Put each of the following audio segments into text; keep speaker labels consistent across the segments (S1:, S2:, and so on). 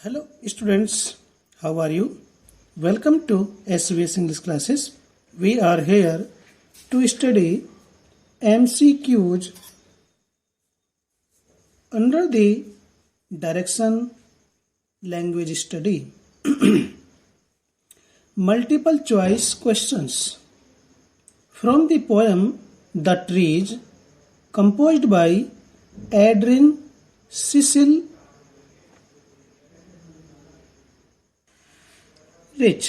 S1: Hello students, how are you? Welcome to SVS English classes. We are here to study MCQs under the direction language study. Multiple choice questions from the poem The Trees, composed by Adrian Cecil rich.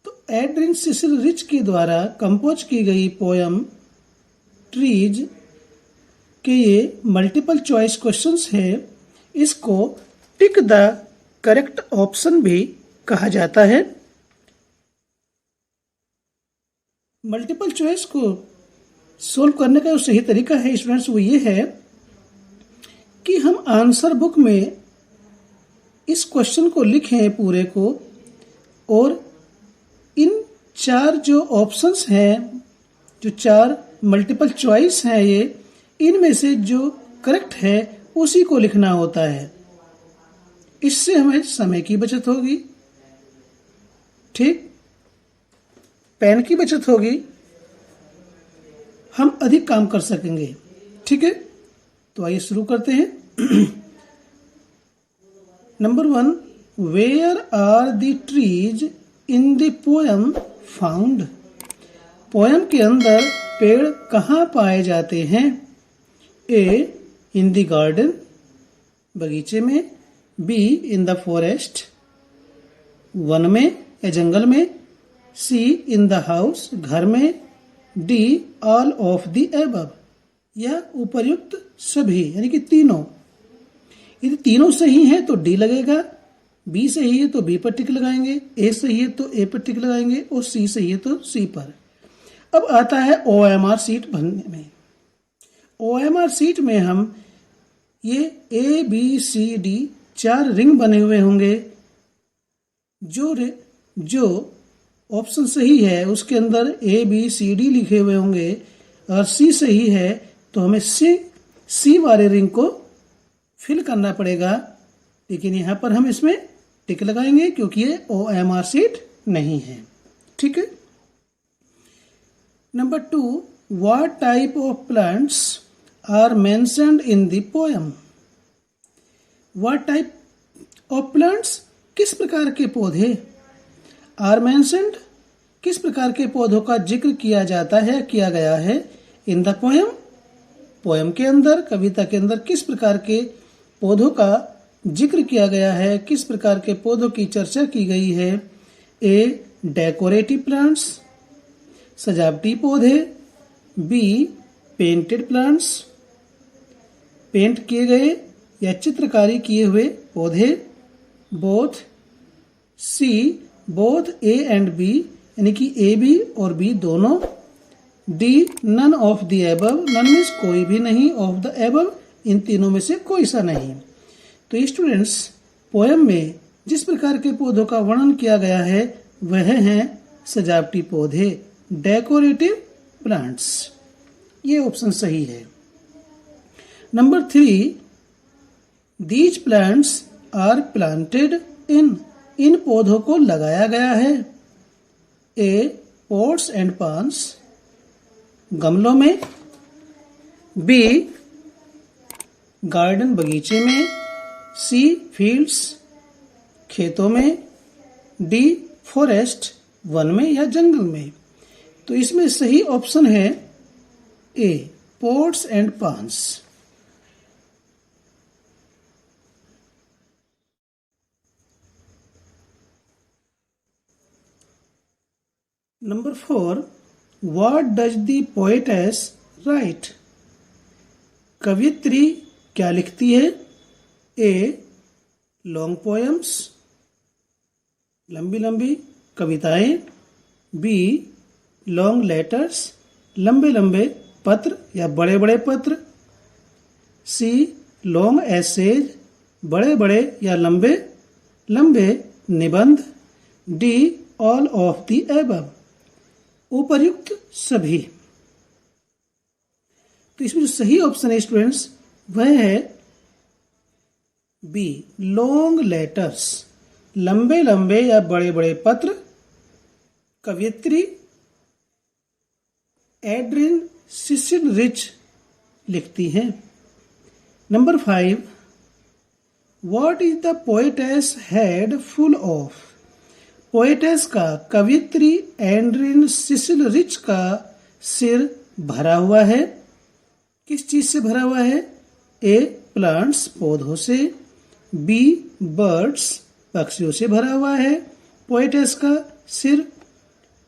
S1: तो Adrian Cecil rich के द्वारा compose की गई poem trees के ये multiple choice questions है। इसको tick the correct option भी कहा जाता है। मल्टीपल चॉइस को सोल्व करने का जो सही तरीका है स्टूडेंट्स वो ये है कि हम आंसर बुक में इस क्वेश्चन को लिखें पूरे को, और इन चार जो ऑप्शंस हैं, जो चार मल्टीपल चॉइस हैं, ये इनमें से जो करेक्ट है उसी को लिखना होता है। इससे हमें समय की बचत होगी, ठीक, पेन की बचत होगी, हम अधिक काम कर सकेंगे। ठीक है, तो आइए शुरू करते हैं। Number 1, where are the trees in the poem found? Poem के अंदर पेड़ कहाँ पाए जाते हैं? ए, इन द गार्डन, बगीचे में। बी, इन द फॉरेस्ट, वन में या जंगल में। सी, इन द हाउस, घर में। D, all of the above, या उपर्युक्त सभी, यानी कि तीनों। यदि तीनों सही हैं तो डी लगेगा, बी सही है तो बी पर टिक लगाएंगे, ए सही है तो ए पर टिक लगाएंगे, और सी सही है तो सी पर। अब आता है OMR सीट भरने में। OMR सीट में हम ये ABCD 4 रिंग बने हुए होंगे। जो ऑप्शन सही है उसके अंदर ABCD लिखे हुए होंगे, और सी सही है तो हमें सी वाले रिंग को फिल करना पड़ेगा। लेकिन यहां पर हम इसमें टिक लगाएंगे क्योंकि ये OMR सीट नहीं है। ठीक है। Number 2, what type of plants are mentioned in the poem? What type of plants, किस प्रकार के पौधे? आर मेंशन्ड, किस प्रकार के पौधों का जिक्र किया जाता है, किया गया है? इन द पोयम, पोयम के अंदर, कविता के अंदर किस प्रकार के पौधों का जिक्र किया गया है, किस प्रकार के पौधों की चर्चा की गई है? ए, डेकोरेटिव प्लांट्स, सजावटी पौधे। बी, पेंटेड प्लांट्स, पेंट किए गए या चित्रकारी किए हुए पौधे। Both. C, both A and B, यानी कि ए बी और बी दोनों। D, none of the above, none means कोई भी नहीं, ऑफ द एबव इन तीनों में से कोई सा नहीं। तो स्टूडेंट्स, पोयम में जिस प्रकार के पौधों का वर्णन किया गया है वह हैं सजावटी पौधे, डेकोरेटिव प्लांट्स। ये ऑप्शन सही है। Number 3, these plants are planted in पौधों को लगाया गया है। ए, पॉट्स एंड पान्स, गमलों में। बी, गार्डन, बगीचे में। सी, फील्ड्स, खेतों में। डी, फॉरेस्ट, वन में या जंगल में। तो इसमें सही ऑप्शन है A, pots and pans. Number 4, what does the poetess write? कवियत्री क्या लिखती है? ए, लॉन्ग पोएम्स, लंबी लंबी कविताएं। बी, लॉन्ग लेटर्स, लंबे लंबे पत्र या बड़े बड़े पत्र। सी, लॉन्ग एसेज, बड़े बड़े या लंबे लंबे निबंध। D, all of the above, उपर्युक्त सभी। तो इसमें जो सही ऑप्शन है स्टूडेंट्स वह है बी लॉन्ग लेटर्स, लंबे लंबे या बड़े बड़े पत्र कवियत्री एड्रिन सिसिल रिच लिखती हैं। Number 5, what is the poetess head full of? Poetess का, कवियत्री एड्रिन सिसिल रिच का सिर भरा हुआ है। किस चीज से भरा हुआ है? ए प्लांट्स, पौधों से। बी बर्ड्स, पक्षियों से भरा हुआ है पोएटेस का सिर।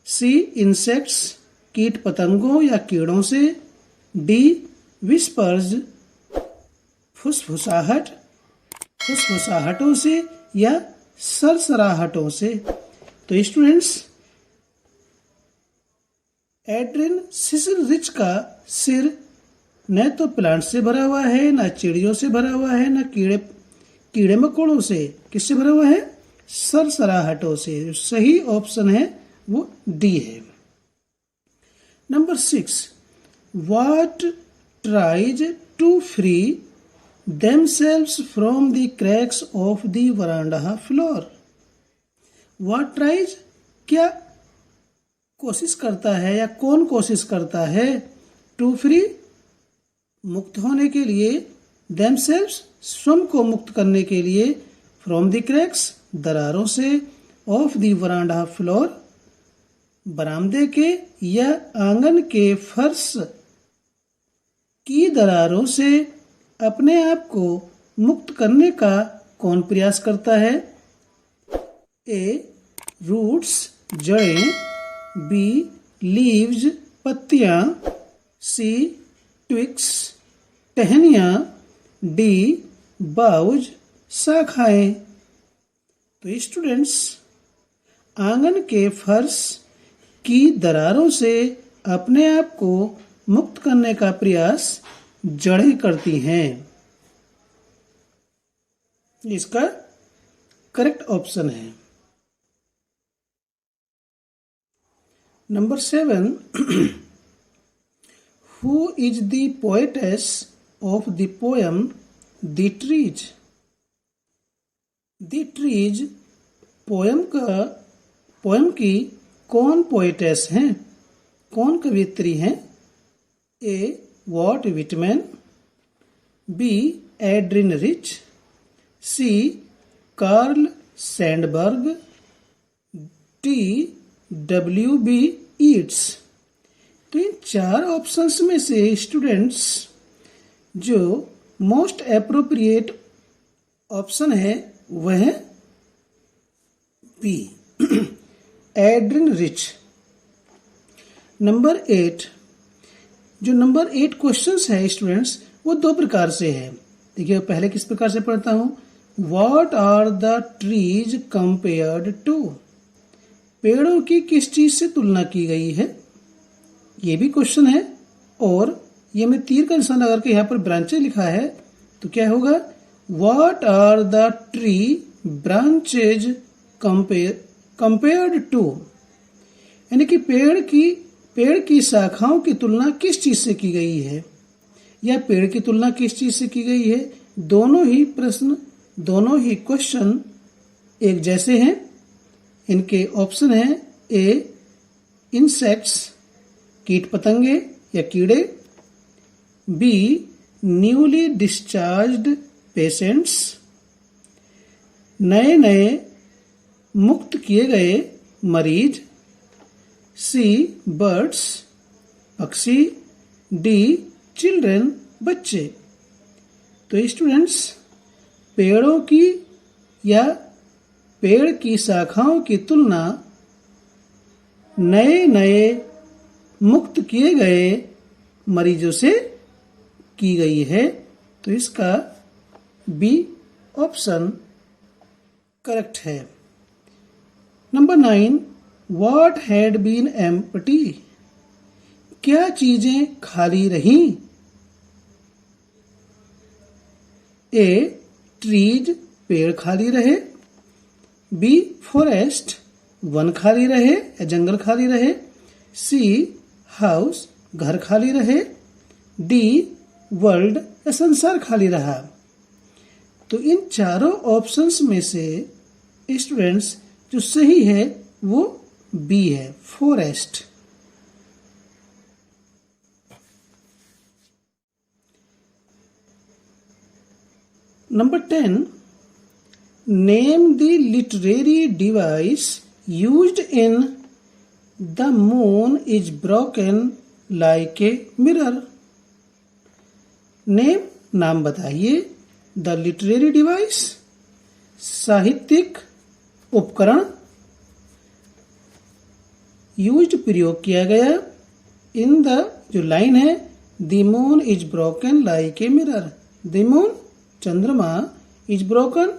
S1: सी इंसेक्ट्स, कीट पतंगों या कीड़ों से। डी विस्पर्स, फुसफुसाहट, फुसफुसाहटों से या सरसराहटों से। तो स्टूडेंट्स, एड्रिन सिसिल रिच का सिर न तो प्लांट से भरा हुआ है, न चिड़ियों से भरा हुआ है, न कीड़े मकोड़ों से। किससे भरा हुआ है? सरसराहटों से। जो सही ऑप्शन है वो डी है। Number 6, what tries to free themselves from the cracks of the veranda floor? What tries, क्या कोशिश करता है या कौन कोशिश करता है? टू फ्री, मुक्त होने के लिए। themselves, स्वयं को मुक्त करने के लिए। from the cracks, दरारों से। of the veranda floor, बरामदे के या आंगन के फर्श की दरारों से अपने आप को मुक्त करने का कौन प्रयास करता है? ए रूट्स, जड़ें। बी लीव्स, पत्तियां। सी ट्विक्स, टहनियां। डी बाउज, शाखाएं। तो स्टूडेंट्स, आंगन के फर्श की दरारों से अपने आप को मुक्त करने का प्रयास जड़ें करती हैं। इसका करेक्ट ऑप्शन है। Number 7, who is the poetess of the poem the trees? The trees poem की कौन पोएटेस हैं? कौन कवियत्री हैं? A Walt Whitman. B Adrienne Rich. C Carl Sandburg. D W.B. Yeats. तो इन 4 ऑप्शंस में से स्टूडेंट्स जो मोस्ट एप्रोप्रिएट ऑप्शन है वह है बी एड्रिन रिच। नंबर 8, जो नंबर 8 क्वेश्चंस है स्टूडेंट्स वो 2 प्रकार से है। देखिए पहले किस प्रकार से पढ़ता हूं। What are the trees compared to? पेड़ों की किस चीज से तुलना की गई है? ये भी क्वेश्चन है। और ये मैं तीर का निशान लगा के यहाँ पर ब्रांचेस लिखा है तो क्या होगा? What are the tree branches compared to, यानी कि पेड़ की शाखाओं की तुलना किस चीज से की गई है या पेड़ की तुलना किस चीज से की गई है। दोनों ही प्रश्न, दोनों ही क्वेश्चन एक जैसे हैं। इनके ऑप्शन है ए इंसेक्ट्स, कीट पतंगे या कीड़े। बी न्यूली डिस्चार्ज्ड पेशेंट्स, नए नए मुक्त किए गए मरीज। सी बर्ड्स, पक्षी। डी चिल्ड्रन, बच्चे। तो स्टूडेंट्स, पेड़ों की या पेड़ की शाखाओं की तुलना नए नए मुक्त किए गए मरीजों से की गई है। तो इसका बी ऑप्शन करेक्ट है। Number 9, what had been empty? क्या चीजें खाली रहीं? ए ट्रीज, पेड़ खाली रहे। बी फॉरेस्ट, वन खाली रहे या जंगल खाली रहे। सी हाउस, घर खाली रहे। डी वर्ल्ड या संसार खाली रहा। तो इन चारों ऑप्शंस में से स्टूडेंट्स जो सही है वो बी है, forest. Number 10, name the literary device used in the moon is broken like a mirror. Name, नाम बताइए। द लिटरेरी डिवाइस, साहित्यिक उपकरण। यूज्ड, प्रयोग किया गया। इन द, जो लाइन है, the moon is broken like a mirror. The moon, चंद्रमा, इज ब्रोकन,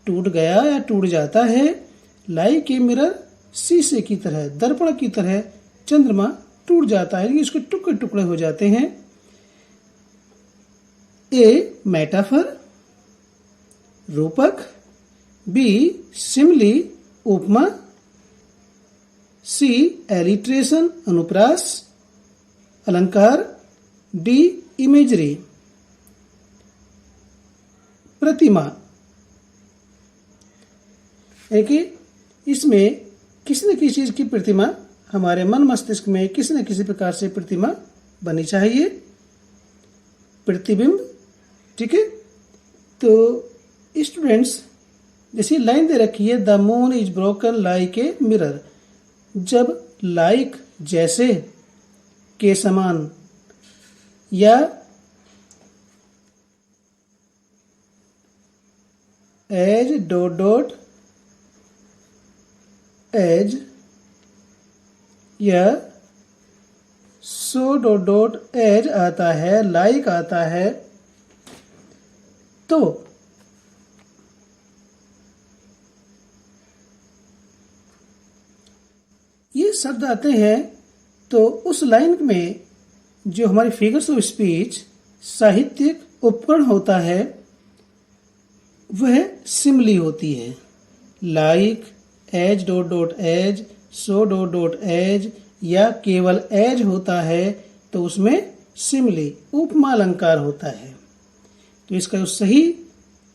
S1: टूट गया या टूट जाता है। लाइक ए मिरर, शीशे की तरह, दर्पण की तरह चंद्रमा टूट जाता है, इसके टुकड़े टुकड़े हो जाते हैं। ए, मेटाफर, रूपक। बी, सिमली, उपमा। सी, एलिट्रेशन, अनुप्रास, अलंकार। डी, इमेजरी, प्रतिमा। देखिए, इसमें किसी न किसी चीज की प्रतिमा हमारे मन मस्तिष्क में किसी न किसी प्रकार से प्रतिमा बनी चाहिए, प्रतिबिंब। ठीक है, तो स्टूडेंट्स, जैसी लाइन दे रखी है, the moon is broken like a mirror. जब लाइक, जैसे, के समान, या एज, डॉट डॉट, एज, या सो डॉट डॉट एज आता है, लाइक आता है, तो ये शब्द आते हैं, तो उस लाइन में जो हमारी फिगर्स ऑफ स्पीच साहित्यिक उपकरण होता है वह सिमली होती है। Like, as dot dot as, so dot dot as, या केवल एज होता है तो उसमें सिमली, उपमा अलंकार होता है। तो इसका जो सही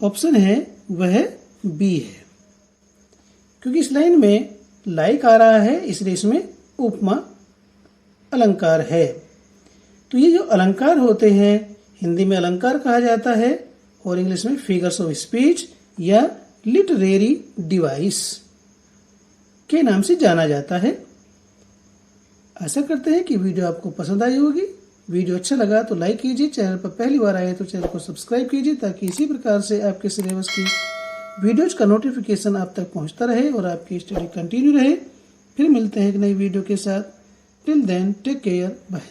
S1: ऑप्शन है वह बी है, क्योंकि इस लाइन में लाइक आ रहा है, इसलिए इसमें उपमा अलंकार है। तो ये जो अलंकार होते हैं हिंदी में अलंकार कहा जाता है और इंग्लिश में फिगर्स ऑफ स्पीच या लिटरेरी डिवाइस के नाम से जाना जाता है। आशा करते हैं कि वीडियो आपको पसंद आई होगी। वीडियो अच्छा लगा तो लाइक कीजिए, चैनल पर पहली बार आए तो चैनल को सब्सक्राइब कीजिए ताकि इसी प्रकार से आपके सिलेबस की वीडियोज का नोटिफिकेशन आप तक पहुंचता रहे और आपकी स्टडी कंटिन्यू रहे। फिर मिलते हैं एक नई वीडियो के साथ। Till then take care, bye.